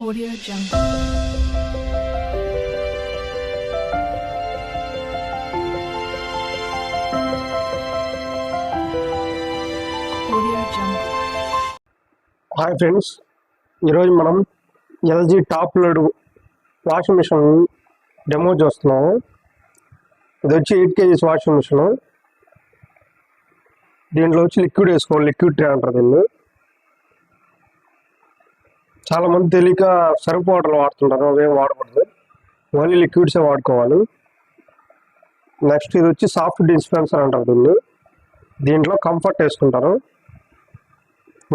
Audio Jungle. Audio Jungle. Hi friends, ఈరోజు మనం LG top load washing machine demo చూస్తున్నాము. ఇది వచ్చి 8 kgs వాషింగ్ మిషన్. దీంట్లో వచ్చి లిక్విడ్ వేసుకోవాలి, లిక్విడ్ ట్రే అంటారు దీన్ని. చాలామంది తెలియక సర్ఫ్ వాటర్లు వాడుతుంటారు, అవేం వాడకూడదు, ఓన్లీ లిక్విడ్సే వాడుకోవాలి. నెక్స్ట్ ఇది వచ్చి సాఫ్ట్ డిస్పెన్సర్ అంటారు దీన్ని. దీంట్లో కంఫర్ట్ వేసుకుంటారు.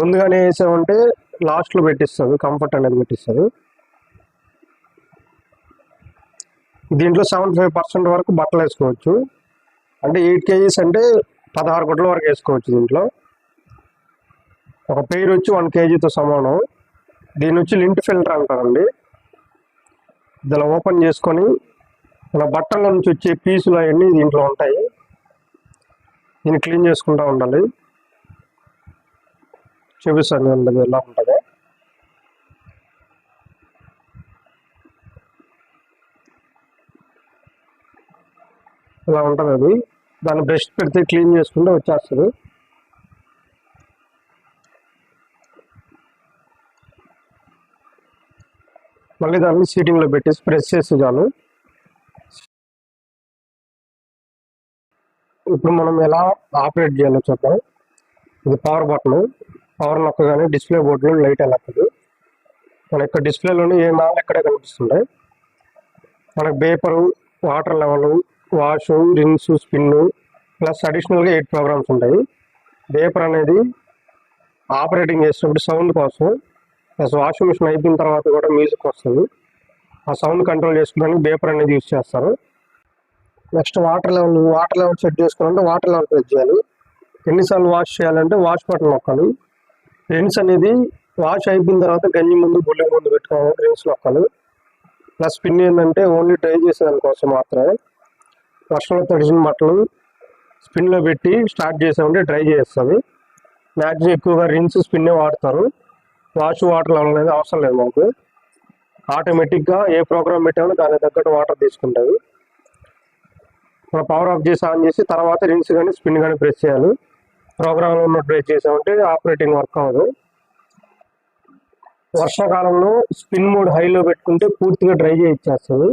ముందుగానే వేసామంటే లాస్ట్లో పెట్టిస్తుంది, కంఫర్ట్ అనేది పెట్టిస్తుంది. దీంట్లో 75% వరకు బట్టలు వేసుకోవచ్చు. అంటే 8 kgs అంటే 16 గుడ్ల వరకు వేసుకోవచ్చు. దీంట్లో ఒక పెయిర్ వచ్చి 1 kgతో సమానం. దీని వచ్చి లింట్ ఫిల్టర్ అంటారండి. దీన్ని ఓపెన్ చేసుకొని మన బట్టల నుంచి వచ్చే పీసులు అవన్నీ దీంట్లో ఉంటాయి. దీన్ని క్లీన్ చేసుకుంటూ ఉండాలి. చూపిస్తాను అది ఎలా ఉంటుందో. ఇలా ఉంటుంది అది. దాన్ని బ్రష్ పెడితే క్లీన్ చేసుకుంటే వచ్చేస్తుంది. మళ్ళీ దాన్ని సీటింగ్లో పెట్టేసి ప్రెస్ చేస్తే చాలు. ఇప్పుడు మనం ఎలా ఆపరేట్ చేయాలో చూద్దాం. ఇది పవర్ బటన్. పవర్ నొక్కగానే డిస్ప్లే బోర్డులో లైట్ వెళ్ళదు. మన యొక్క డిస్ప్లేలోనే ఏ నాలుగు ఎక్కడే కనిపిస్తుంటాయి. మనకు paper, water level, wash, rinse, spin plus అడిషనల్గా 8 ప్రోగ్రామ్స్ ఉంటాయి. పేపర్ అనేది ఆపరేటింగ్ చేసినప్పుడు సౌండ్ కోసం, ప్లస్ వాషింగ్ మిషన్ అయిపోయిన తర్వాత కూడా మ్యూజిక్ వస్తుంది. ఆ సౌండ్ కంట్రోల్ చేసుకోవడానికి పేపర్ అనేది యూజ్ చేస్తారు. నెక్స్ట్ వాటర్ లెవెల్ సెట్ చేసుకోవాలంటే వాటర్ లెవెల్ ప్రెస్ చేయాలి. ఎన్నిసార్లు వాష్ చేయాలంటే వాష్ బటన్ నొక్కాలి. రిన్స్ అనేది వాష్ అయిపోయిన తర్వాత గంజి ముందు గుళ్ళ ముందు పెట్టుకోవాలి, రిన్స్ నొక్కాలి. ప్లస్ స్పిన్ ఏంటంటే ఓన్లీ డ్రై చేసేదానికోసం మాత్రమే. వర్షంలో తడిసిన బట్టలు స్పిన్లో పెట్టి స్టార్ట్ చేసామంటే డ్రై చేస్తుంది. మ్యాక్సిమం ఎక్కువగా రిన్స్ స్పిన్నే వాడతారు. వాష్ వాటర్ లెవెల్ అనేది అవసరం లేదు మాకు. ఆటోమేటిక్గా ఏ ప్రోగ్రామ్ పెట్టామో దానికి తగ్గట్టు వాటర్ తీసుకుంటుంది. మనం పవర్ ఆఫ్ చేసి ఆన్ చేసి తర్వాత రిన్స్ కానీ స్పిన్ కానీ ప్రెస్ చేయాలి. ప్రోగ్రామ్లో ఉన్న ప్రెస్ చేసామంటే ఆపరేటింగ్ వర్క్ అవ్వదు. వర్షాకాలంలో స్పిన్ మోడ్ హైలో పెట్టుకుంటే పూర్తిగా డ్రై చేయించేస్తుంది.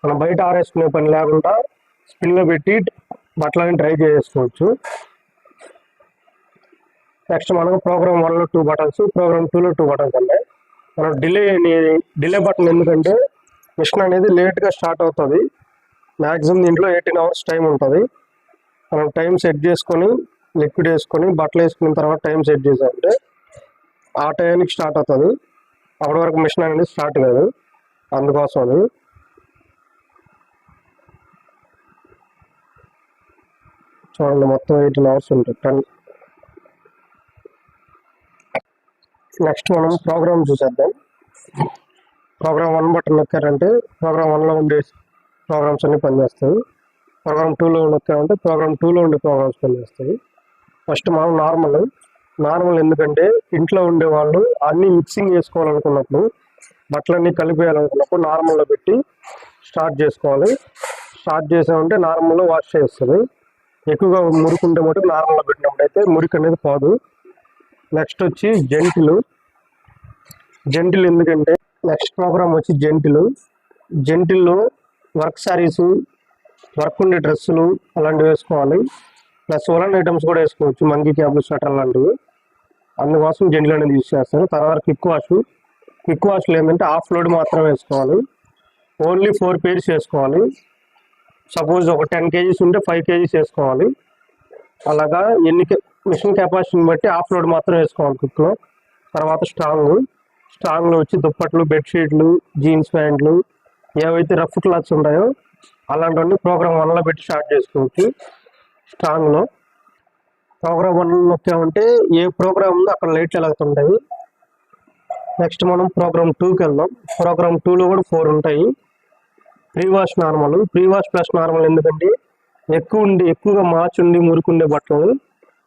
మనం బయట ఆరేసుకునే పని లేకుండా స్పిన్లో పెట్టి బట్టలని డ్రై చేసుకోవచ్చు. నెక్స్ట్ మనకు ప్రోగ్రామ్ 1లో 2 బటన్స్, ప్రోగ్రామ్ 2లో 2 బటన్స్ ఉన్నాయి. మనం డిలే బటన్ ఎందుకంటే మిషన్ అనేది లేట్గా స్టార్ట్ అవుతుంది. మ్యాక్సిమం దీంట్లో 18 hours టైం ఉంటుంది. మనం టైం సెట్ చేసుకొని లిక్విడ్ వేసుకొని బట్టలు వేసుకున్న తర్వాత టైం సెట్ చేసామంటే ఆ టైంకి స్టార్ట్ అవుతుంది. అప్పటి వరకు మిషన్ అనేది స్టార్ట్ కాదు. అందుకోసం అది చూడండి, మొత్తం 18 hours ఉంటుంది. నెక్స్ట్ మనం ప్రోగ్రామ్ చూసేద్దాం. ప్రోగ్రామ్ 1 బటన్ నొక్కారంటే ప్రోగ్రామ్ 1లో ఉండే ప్రోగ్రామ్స్ అన్నీ పనిచేస్తాయి. ప్రోగ్రామ్ 2లో నొక్కారంటే ప్రోగ్రామ్ 2లో ఉండే ప్రోగ్రామ్స్ పనిచేస్తాయి. ఫస్ట్ మనం నార్మల్ ఎందుకంటే ఇంట్లో ఉండే వాళ్ళు అన్నీ మిక్సింగ్ చేసుకోవాలనుకున్నప్పుడు, బట్టలన్నీ కలిపేయాలనుకున్నప్పుడు నార్మల్లో పెట్టి స్టార్ట్ చేసుకోవాలి. స్టార్ట్ చేసామంటే నార్మల్లో వాష్ చేస్తుంది. ఎక్కువగా మురుకుంటే మటుకు నార్మల్లో పెట్టినప్పుడు అయితే మురికి అనేది పోదు. నెక్స్ట్ వచ్చి జెంటిల్ ఎందుకంటే నెక్స్ట్ ప్రోగ్రామ్ వచ్చి జెంటిల్లో వర్క్ శారీస్, వర్క్ ఉండే డ్రెస్సులు అలాంటివి వేసుకోవాలి. ప్లస్ ఉలన్ ఐటమ్స్ కూడా వేసుకోవచ్చు, మంకీ క్యాబ్లు, స్వెటర్ లాంటివి. అందుకోసం జెంటిల్ అనేది యూజ్ చేస్తారు. తర్వాత క్విక్ వాష్లో ఏంటంటే హాఫ్ లోడ్ మాత్రమే వేసుకోవాలి. ఓన్లీ 4 pairs వేసుకోవాలి. సపోజ్ ఒక 10 kgs ఉంటే 5 kgs వేసుకోవాలి. అలాగా మిషన్ కెపాసిటీని బట్టి హాఫ్ లోడ్ మాత్రం వేసుకోవాలి క్విక్లో. తర్వాత స్ట్రాంగ్లో వచ్చి దుప్పట్లు, బెడ్షీట్లు, జీన్స్ ప్యాంట్లు, ఏవైతే రఫ్ క్లాత్స్ ఉంటాయో అలాంటివన్నీ ప్రోగ్రామ్ 1లో పెట్టి స్టార్ట్ చేసుకోవచ్చు. స్ట్రాంగ్లో ప్రోగ్రామ్ 1 నొక్కామంటే ఏ ప్రోగ్రామ్ ఉందో అక్కడ లైట్లు వెలుగుతుంటాయి. నెక్స్ట్ మనం ప్రోగ్రామ్ 2కి వెళ్దాం. ప్రోగ్రామ్ 2లో కూడా 4 ఉంటాయి. ప్రీ వాష్ ప్లస్ నార్మల్ ఎందుకంటే ఎక్కువగా మార్చుండి మురుకుండే బట్టలు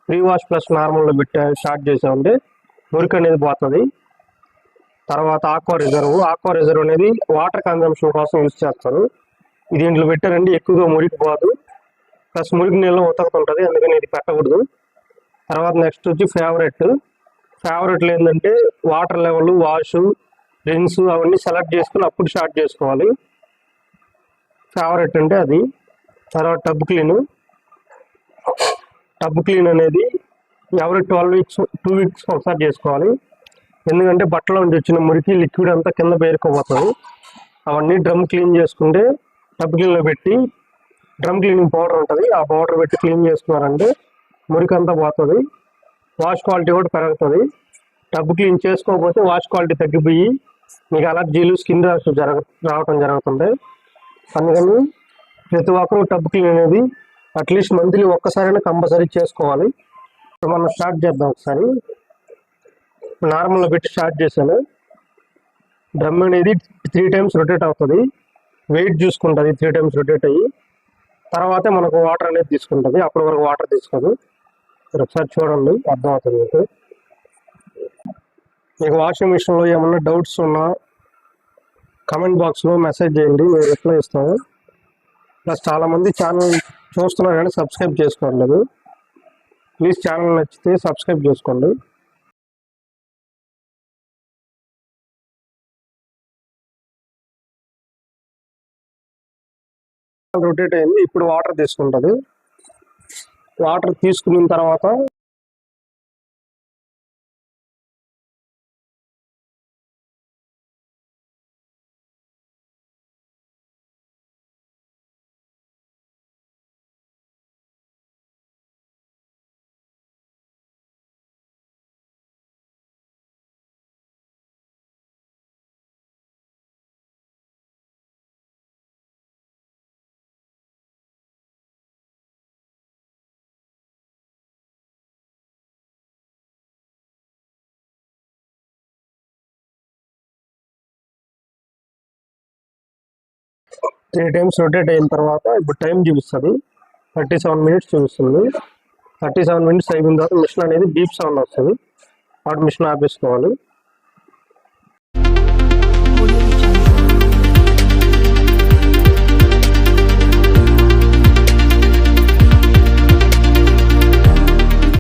ప్రీ వాష్ ప్లస్ నార్మల్లో స్టార్ట్ చేసామంటే మురికి అనేది పోతుంది. తర్వాత ఆక్వా రిజర్వ్ అనేది వాటర్ కన్జంప్షన్ కోసం యూజ్ చేస్తారు. ఇది ఇంట్లో పెట్టారండి ఎక్కువగా మురికిపోదు, ప్లస్ మురికి నీళ్ళు ఉతకుతుంటుంది, అందుకని ఇది పెట్టకూడదు. తర్వాత నెక్స్ట్ వచ్చి ఫేవరెట్లు ఏంటంటే వాటర్ లెవెల్, వాష్, రిన్స్ అవన్నీ సెలెక్ట్ చేసుకుని అప్పుడు స్టార్ట్ చేసుకోవాలి. ఫేవరెట్ అంటే అది. తర్వాత టబ్ క్లీన్ అనేది ఎవరి 2 వీక్స్ ఒకసారి చేసుకోవాలి. ఎందుకంటే బట్టలో నుంచి వచ్చిన మురికి లిక్విడ్ అంతా కింద పేరుకోబోతుంది. అవన్నీ డ్రమ్ క్లీన్ చేసుకుంటే టబ్ క్లీన్లో పెట్టి డ్రమ్ క్లీనింగ్ పౌడర్ ఉంటుంది, ఆ పౌడర్ పెట్టి క్లీన్ చేసుకున్నారంటే మురికి అంతా పోతుంది, వాష్ క్వాలిటీ కూడా పెరుగుతుంది. టబ్ క్లీన్ చేసుకోకపోతే వాష్ క్వాలిటీ తగ్గిపోయి మీకు అలర్జీలు, స్కిన్ ర్యాష్ రావడం జరుగుతుంది. అందుకని ప్రతి ఒక్కరు టబ్ క్లీన్ అనేది అట్లీస్ట్ మంత్లీ ఒక్కసారైనా కంపల్సరీ చేసుకోవాలి. ఇప్పుడు మనం స్టార్ట్ చేద్దాం. ఒకసారి నార్మల్గా పెట్టి స్టార్ట్ చేశాను. డ్రమ్ అనేది 3 times రొటేట్ అవుతుంది, వెయిట్ చూసుకుంటుంది 3 times రొటేట్ అయ్యి, తర్వాతే మనకు వాటర్ అనేది తీసుకుంటుంది, అప్పటి వరకు వాటర్ తీసుకోదు. మీరు ఒకసారి చూడండి, అర్థమవుతుంది మీకు. మీకు వాషింగ్ మిషన్లో ఏమన్నా డౌట్స్ ఉన్నా కమెంట్ బాక్స్లో మెసేజ్ చేయండి, మేము రిప్లై ఇస్తాము. ప్లస్ చాలామంది ఛానల్ చూస్తున్నారు కానీ సబ్స్క్రైబ్ చేసుకోవట్లేదు. ప్లీజ్ ఛానల్ నచ్చితే సబ్స్క్రైబ్ చేసుకోండి. రొటేట్ అయింది, ఇప్పుడు వాటర్ తీసుకుంటుంది. వాటర్ తీసుకున్న తర్వాత త్రీ టైమ్స్ రొటేట్ అయిన తర్వాత ఇప్పుడు టైం చూపిస్తుంది, 37 minutes చూపిస్తుంది. 37 minutes అయిపోయిన తర్వాత మిషన్ అనేది బీప్ సౌండ్ వస్తుంది, వాటి మిషన్ ఆపేసుకోవాలి.